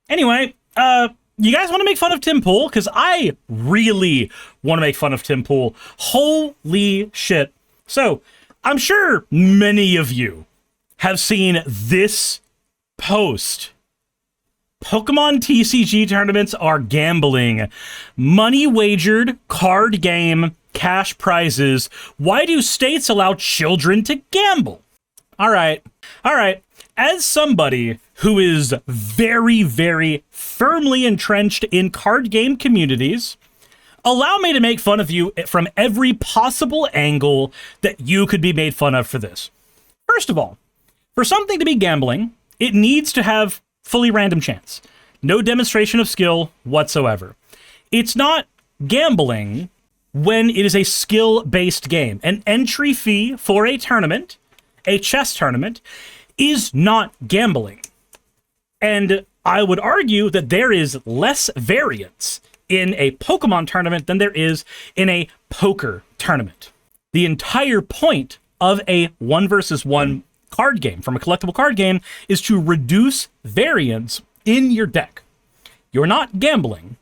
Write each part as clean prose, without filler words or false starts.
Anyway, you guys want to make fun of Tim Pool? Because I really want to make fun of Tim Pool. Holy shit. So, I'm sure many of you have seen this post. Pokemon TCG tournaments are gambling. Money wagered, card game, cash prizes. Why do states allow children to gamble? All right. As somebody who is very, very firmly entrenched in card game communities, allow me to make fun of you from every possible angle that you could be made fun of for this. First of all, for something to be gambling, it needs to have fully random chance. No demonstration of skill whatsoever. It's not gambling when it is a skill-based game. An entry fee for a tournament, a chess tournament, is not gambling. And I would argue that there is less variance in a Pokemon tournament than there is in a poker tournament. The entire point of a 1v1 card game, from a collectible card game, is to reduce variance in your deck. You're not gambling.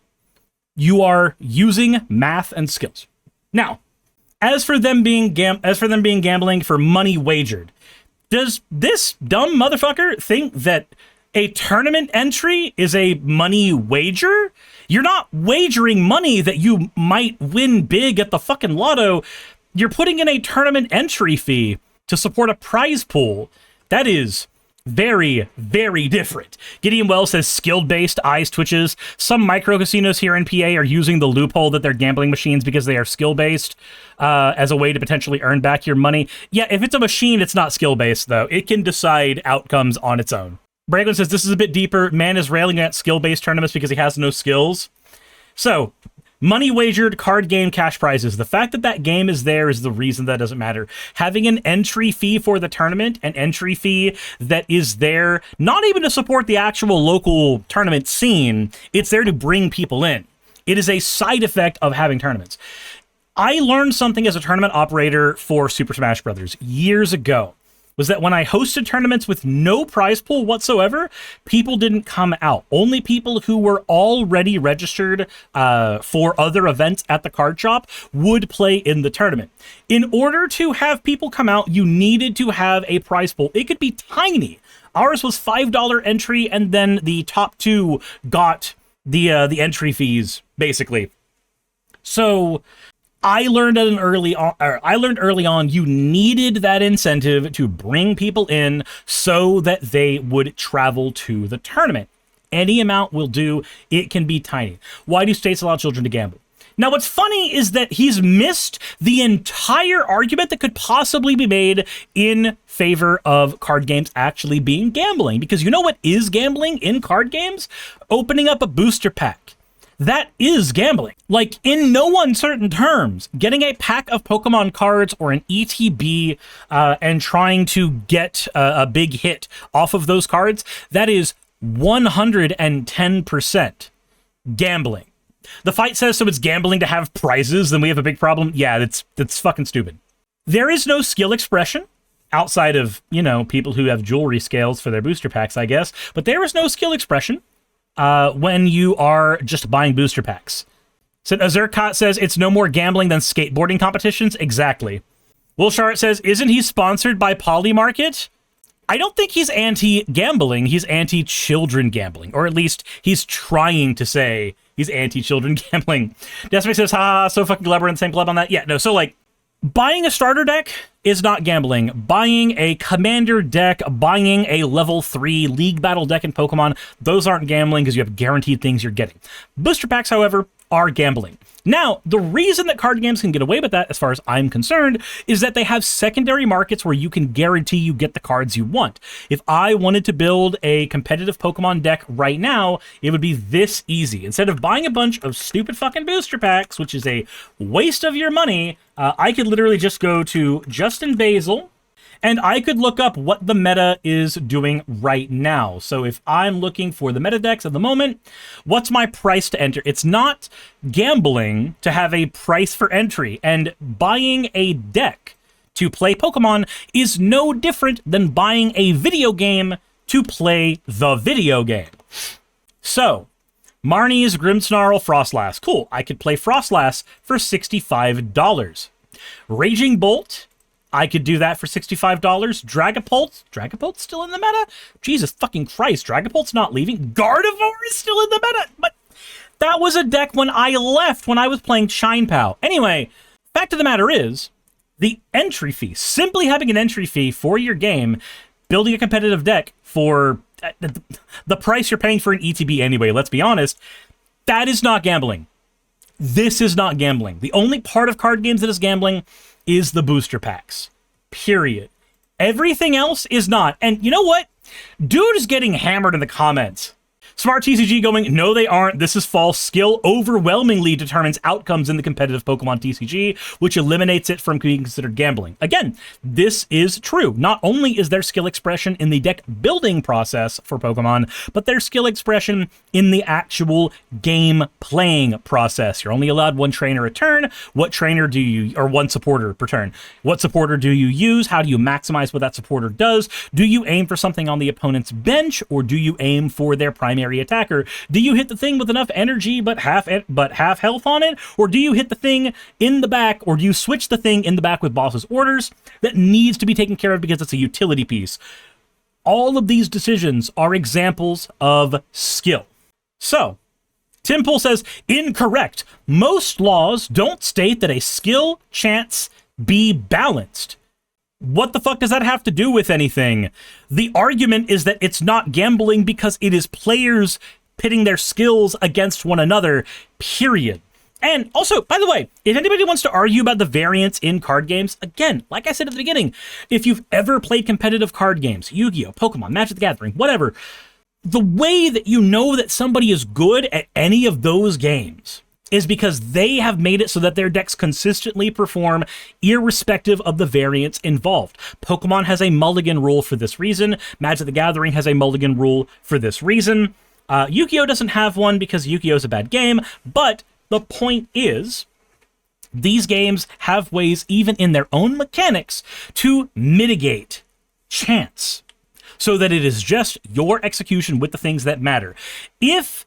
You are using math and skills. Now, as for them being gambling for money wagered, does this dumb motherfucker think that a tournament entry is a money wager? You're not wagering money that you might win big at the fucking lotto. You're putting in a tournament entry fee to support a prize pool. That is very, very different. Gideon Wells says skill-based eyes twitches. Some micro casinos here in PA are using the loophole that they're gambling machines because they are skill-based as a way to potentially earn back your money. Yeah, if it's a machine, it's not skill-based, though. It can decide outcomes on its own. Braglin says this is a bit deeper. Man is railing at skill-based tournaments because he has no skills. So, money wagered, card game, cash prizes. The fact that that game is there is the reason that doesn't matter. Having an entry fee for the tournament, an entry fee that is there, not even to support the actual local tournament scene, it's there to bring people in. It is a side effect of having tournaments. I learned something as a tournament operator for Super Smash Bros. Years ago, was that when I hosted tournaments with no prize pool whatsoever, people didn't come out. Only people who were already registered for other events at the card shop would play in the tournament. In order to have people come out, you needed to have a prize pool. It could be tiny. Ours was $5 entry, and then the top two got the entry fees, basically. So I learned early on you needed that incentive to bring people in so that they would travel to the tournament. Any amount will do. It can be tiny. Why do states allow children to gamble? Now, what's funny is that he's missed the entire argument that could possibly be made in favor of card games actually being gambling. Because you know what is gambling in card games? Opening up a booster pack. That is gambling. Like, in no uncertain terms, getting a pack of Pokemon cards or an ETB and trying to get a big hit off of those cards, that is 110% gambling. The fight says, so it's gambling to have prizes, then we have a big problem. Yeah, that's fucking stupid. There is no skill expression outside of, you know, people who have jewelry scales for their booster packs, I guess. But there is no skill expression when you are just buying booster packs. So Azurkot says, it's no more gambling than skateboarding competitions. Exactly. Will Shart says, isn't he sponsored by Polymarket? I don't think he's anti-gambling. He's anti-children gambling. Or at least he's trying to say he's anti-children gambling. Decimate says, ha, so fucking clever, in the same club on that. Yeah, no, so like, buying a starter deck is not gambling. Buying a commander deck, buying a level 3 league battle deck in Pokemon, those aren't gambling because you have guaranteed things you're getting. Booster packs, however, are gambling. Now, the reason that card games can get away with that, as far as I'm concerned, is that they have secondary markets where you can guarantee you get the cards you want. If I wanted to build a competitive Pokemon deck right now, it would be this easy. Instead of buying a bunch of stupid fucking booster packs, which is a waste of your money, I could literally just go to Justin Basil, and I could look up what the meta is doing right now. So if I'm looking for the meta decks at the moment, what's my price to enter? It's not gambling to have a price for entry, and buying a deck to play Pokemon is no different than buying a video game to play the video game. So, Marnie's Grimmsnarl Frostlass. Cool, I could play Frostlass for $65. Raging Bolt, I could do that for $65. Dragapult's still in the meta? Jesus fucking Christ, Dragapult's not leaving. Gardevoir is still in the meta? But that was a deck when I left, when I was playing Shinepow. Anyway, fact of the matter is, the entry fee, simply having an entry fee for your game, building a competitive deck for the price you're paying for an ETB anyway, let's be honest, that is not gambling. This is not gambling. The only part of card games that is gambling is the booster packs. Period. Everything else is not. And you know what? Dude is getting hammered in the comments. Smart TCG going, no, they aren't. This is false. Skill overwhelmingly determines outcomes in the competitive Pokemon TCG, which eliminates it from being considered gambling. Again, this is true. Not only is there skill expression in the deck building process for Pokemon, but there's skill expression in the actual game playing process. You're only allowed one trainer a turn. What trainer do you, or one supporter per turn? What supporter do you use? How do you maximize what that supporter does? Do you aim for something on the opponent's bench, or do you aim for their primary attacker? Do you hit the thing with enough energy but half health on it, or do you hit the thing in the back, or do you switch the thing in the back with boss's orders that needs to be taken care of because it's a utility piece? All of these decisions are examples of skill. So, Tim Pool says, incorrect. Most laws don't state that a skill chance be balanced. What the fuck does that have to do with anything? The argument is that it's not gambling because it is players pitting their skills against one another, period. And also, by the way, if anybody wants to argue about the variance in card games, again, like I said at the beginning, if you've ever played competitive card games, Yu-Gi-Oh!, Pokemon, Magic the Gathering, whatever, the way that you know that somebody is good at any of those games is because they have made it so that their decks consistently perform irrespective of the variance involved. Pokemon has a mulligan rule for this reason. Magic the Gathering has a mulligan rule for this reason. Yu-Gi-Oh! Doesn't have one because Yu-Gi-Oh! Is a bad game, but the point is, these games have ways, even in their own mechanics, to mitigate chance so that it is just your execution with the things that matter. If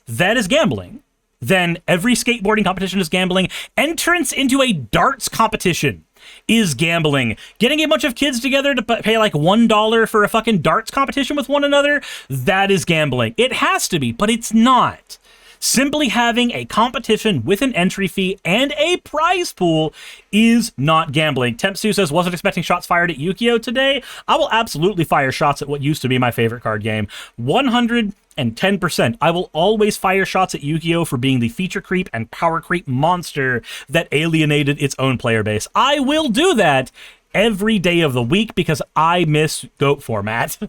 that is gambling, then every skateboarding competition is gambling. Entrance into a darts competition is gambling. Getting a bunch of kids together to pay like $1 for a fucking darts competition with one another, that is gambling. It has to be, but it's not. Simply having a competition with an entry fee and a prize pool is not gambling. Tempsu says, wasn't expecting shots fired at Yu-Gi-Oh! Today. I will absolutely fire shots at what used to be my favorite card game. 110%. I will always fire shots at Yu-Gi-Oh! For being the feature creep and power creep monster that alienated its own player base. I will do that every day of the week because I miss GOAT format.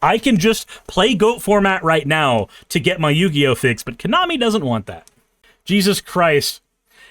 I can just play GOAT format right now to get my Yu-Gi-Oh! Fix, but Konami doesn't want that. Jesus Christ.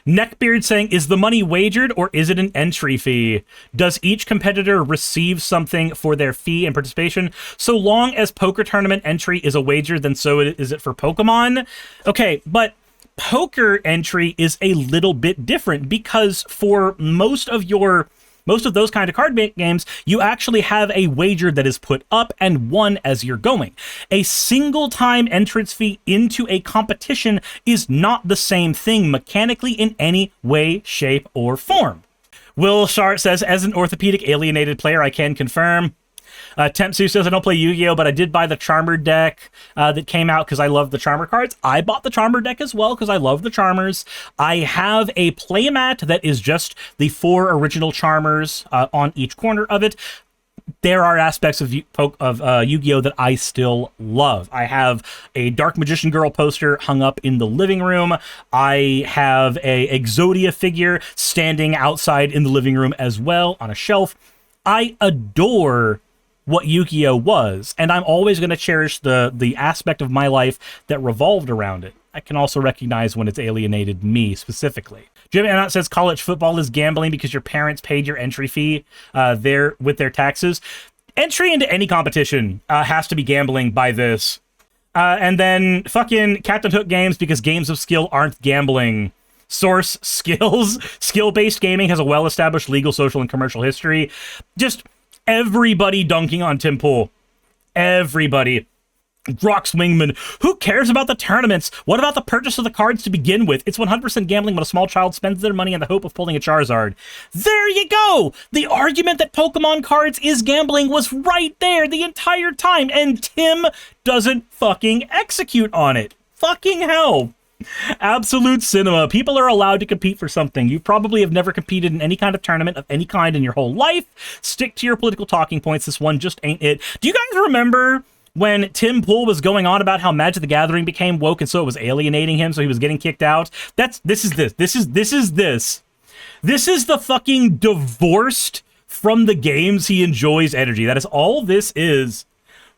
Neckbeard saying, is the money wagered or is it an entry fee? Does each competitor receive something for their fee and participation? So long as poker tournament entry is a wager, then so is it for Pokemon? Okay, but poker entry is a little bit different because for most of those kind of card games, you actually have a wager that is put up and won as you're going. A single time entrance fee into a competition is not the same thing mechanically in any way, shape, or form. Will Shart says, as an orthopedic alienated player, I can confirm. Tempsu says, I don't play Yu-Gi-Oh!, but I did buy the Charmer deck that came out because I love the Charmer cards. I bought the Charmer deck as well because I love the Charmers. I have a playmat that is just the 4 original Charmers on each corner of it. There are aspects of Yu-Gi-Oh! That I still love. I have a Dark Magician Girl poster hung up in the living room. I have a Exodia figure standing outside in the living room as well on a shelf. I adore what Yu-Gi-Oh! Was, and I'm always going to cherish the aspect of my life that revolved around it. I can also recognize when it's alienated me specifically. Jim Anot says college football is gambling because your parents paid your entry fee there with their taxes. Entry into any competition has to be gambling by this. And then fucking Captain Hook games because games of skill aren't gambling. Source skills. Skill-based gaming has a well-established legal, social, and commercial history. Just everybody dunking on Tim Pool. Everybody. Grox Wingman, who cares about the tournaments? What about the purchase of the cards to begin with? It's 100% gambling when a small child spends their money in the hope of pulling a Charizard. There you go! The argument that Pokemon cards is gambling was right there the entire time, and Tim doesn't fucking execute on it. Fucking hell. Absolute cinema. People are allowed to compete for something. You probably have never competed in any kind of tournament of any kind in your whole life. Stick to your political talking points. This one just ain't it. Do you guys remember when Tim Pool was going on about how Magic the Gathering became woke and so it was alienating him, so he was getting kicked out? This is the fucking divorced from the games he enjoys energy. That is all this is.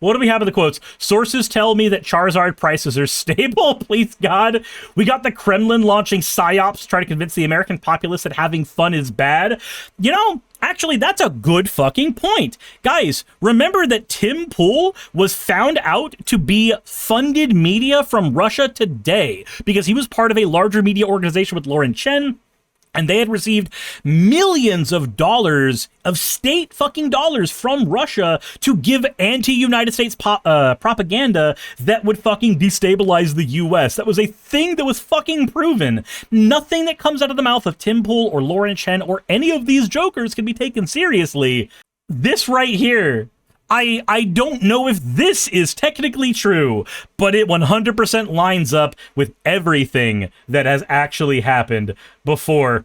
What do we have in the quotes? Sources tell me that Charizard prices are stable. Please God. We got the Kremlin launching psyops to try to convince the American populace that having fun is bad. You know, actually, that's a good fucking point. Guys, remember that Tim Pool was found out to be funded media from Russia Today because he was part of a larger media organization with Lauren Chen. And they had received millions of dollars of state fucking dollars from Russia to give anti-United States propaganda that would fucking destabilize the U.S. That was a thing that was fucking proven. Nothing that comes out of the mouth of Tim Pool or Lauren Chen or any of these jokers can be taken seriously. This right here, I don't know if this is technically true, but it 100% lines up with everything that has actually happened before.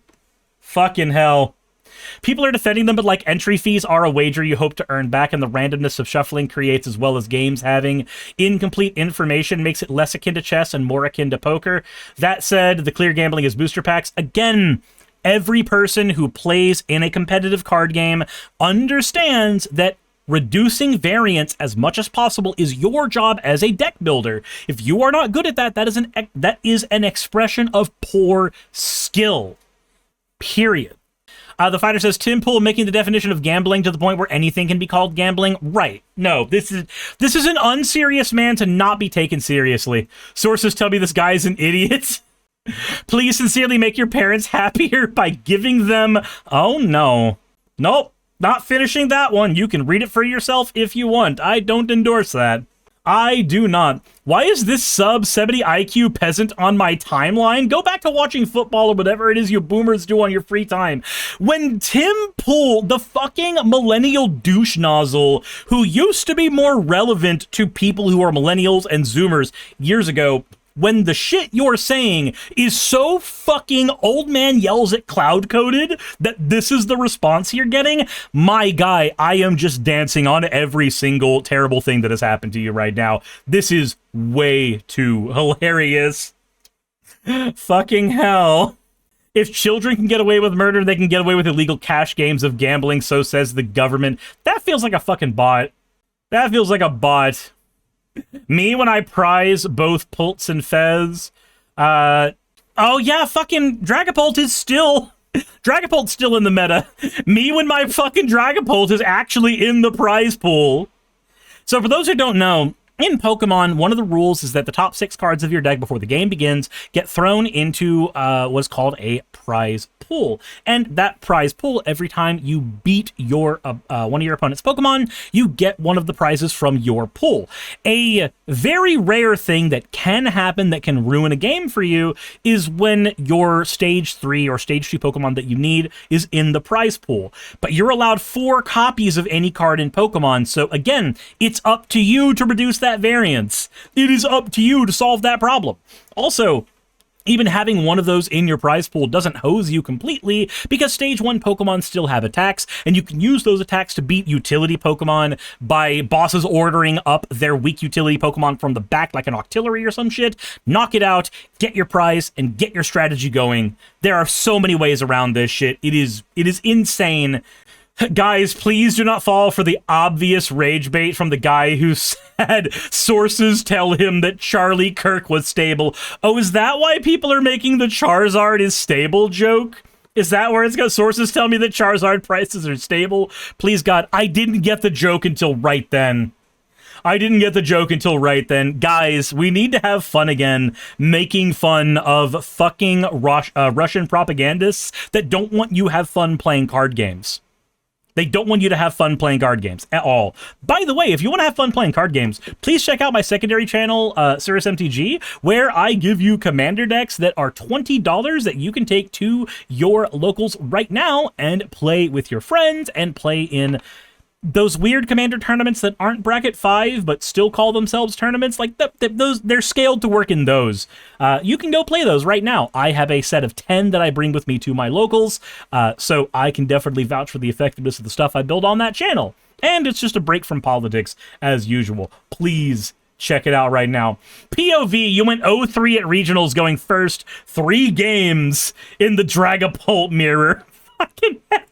Fucking hell. People are defending them, but like entry fees are a wager you hope to earn back, and the randomness of shuffling creates, as well as games having incomplete information, makes it less akin to chess and more akin to poker. That said, the clear gambling is booster packs. Again, every person who plays in a competitive card game understands that reducing variance as much as possible is your job as a deck builder. If you are not good at that, that is an expression of poor skill. Period. The fighter says, Tim Pool making the definition of gambling to the point where anything can be called gambling. Right. No, this is an unserious man to not be taken seriously. Sources tell me this guy is an idiot. Please sincerely make your parents happier by giving them... Oh, no. Nope. Not finishing that one. You can read it for yourself if you want. I don't endorse that. I do not. Why is this sub 70 IQ peasant on my timeline? Go back to watching football or whatever it is you boomers do on your free time. When Tim Pool, the fucking millennial douche nozzle, who used to be more relevant to people who are millennials and zoomers years ago, when the shit you're saying is so fucking old man yells at cloud coded that this is the response you're getting, my guy, I am just dancing on every single terrible thing that has happened to you right now. This is way too hilarious. Fucking hell. If children can get away with murder, they can get away with illegal cash games of gambling, so says the government. That feels like a fucking bot. That feels like a bot. Me, when I prize both Pults and Fez. Oh yeah, fucking Dragapult is still... Dragapult's still in the meta. Me, when my fucking Dragapult is actually in the prize pool. So for those who don't know, in Pokemon, one of the rules is that the top 6 cards of your deck before the game begins get thrown into what's called a prize pool. And that prize pool, every time you beat your one of your opponent's Pokemon, you get one of the prizes from your pool. A very rare thing that can happen that can ruin a game for you is when your stage 3 or stage 2 Pokemon that you need is in the prize pool. But you're allowed 4 copies of any card in Pokemon, so again, it's up to you to reduce that variance. It is up to you to solve that problem. Also, even having one of those in your prize pool doesn't hose you completely, because stage 1 Pokemon still have attacks, and you can use those attacks to beat utility Pokemon by bosses ordering up their weak utility Pokemon from the back like an Octillery or some shit, knock it out, get your prize, and get your strategy going. There are so many ways around this shit. It is insane. Guys, please do not fall for the obvious rage bait from the guy who said sources tell him that Charlie Kirk was stable. Oh, is that why people are making the Charizard is stable joke? Is that where it's got sources tell me that Charizard prices are stable? Please, God, I didn't get the joke until right then. Guys, we need to have fun again, making fun of fucking Russian propagandists that don't want you to have fun playing card games. They don't want you to have fun playing card games at all. By the way, if you want to have fun playing card games, please check out my secondary channel, Suris MTG, where I give you commander decks that are $20 that you can take to your locals right now and play with your friends and play in those weird commander tournaments that aren't bracket 5 but still call themselves tournaments. Like those, they're scaled to work in those. You can go play those right now. I have a set of 10 that I bring with me to my locals, so I can definitely vouch for the effectiveness of the stuff I build on that channel. And it's just a break from politics as usual. Please check it out right now. POV, you went 0-3 at regionals, going first 3 games in the Dragapult mirror. Fucking hell.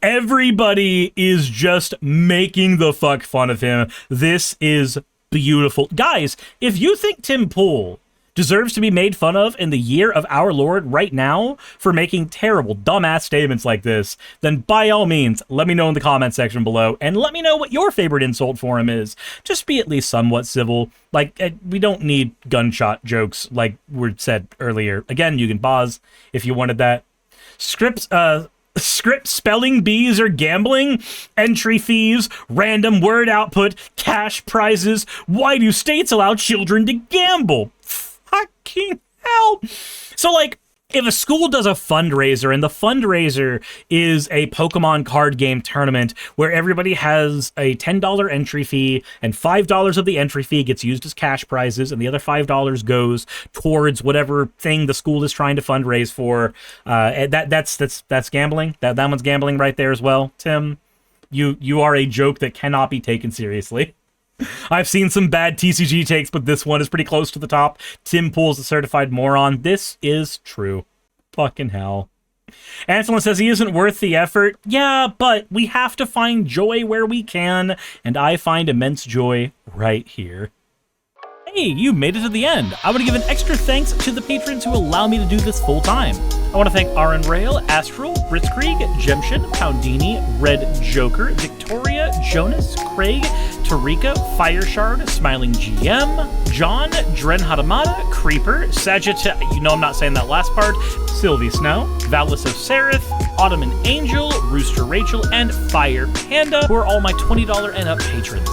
Everybody is just making the fuck fun of him. This is beautiful. Guys, if you think Tim Pool deserves to be made fun of in the year of our Lord right now for making terrible, dumbass statements like this, then by all means, let me know in the comment section below, and let me know what your favorite insult for him is. Just be at least somewhat civil. Like, we don't need gunshot jokes like were said earlier. Again, you can pause if you wanted that. Script spelling bees or gambling, entry fees, random word output, cash prizes. Why do states allow children to gamble? Fucking hell. So, like, if a school does a fundraiser, and the fundraiser is a Pokemon card game tournament where everybody has a $10 entry fee, and $5 of the entry fee gets used as cash prizes, and the other $5 goes towards whatever thing the school is trying to fundraise for, that's gambling. That one's gambling right there as well, Tim. You are a joke that cannot be taken seriously. I've seen some bad TCG takes, but this one is pretty close to the top. Tim Pool's a certified moron. This is true. Fucking hell. Anselin says he isn't worth the effort. Yeah, but we have to find joy where we can, and I find immense joy right here. Hey, you made it to the end. I want to give an extra thanks to the patrons who allow me to do this full time. I want to thank Aaron Rail, Astral, Ritzkrieg, Jemshin, Poundini, Red Joker, Victoria, Jonas, Craig, Tarika, Fireshard, Smiling GM, John, Dren Hadamada, Creeper, Sagitta, you know I'm not saying that last part, Sylvie Snow, Valis of Seraph, Ottoman Angel, Rooster Rachel, and Fire Panda, who are all my $20 and up patrons.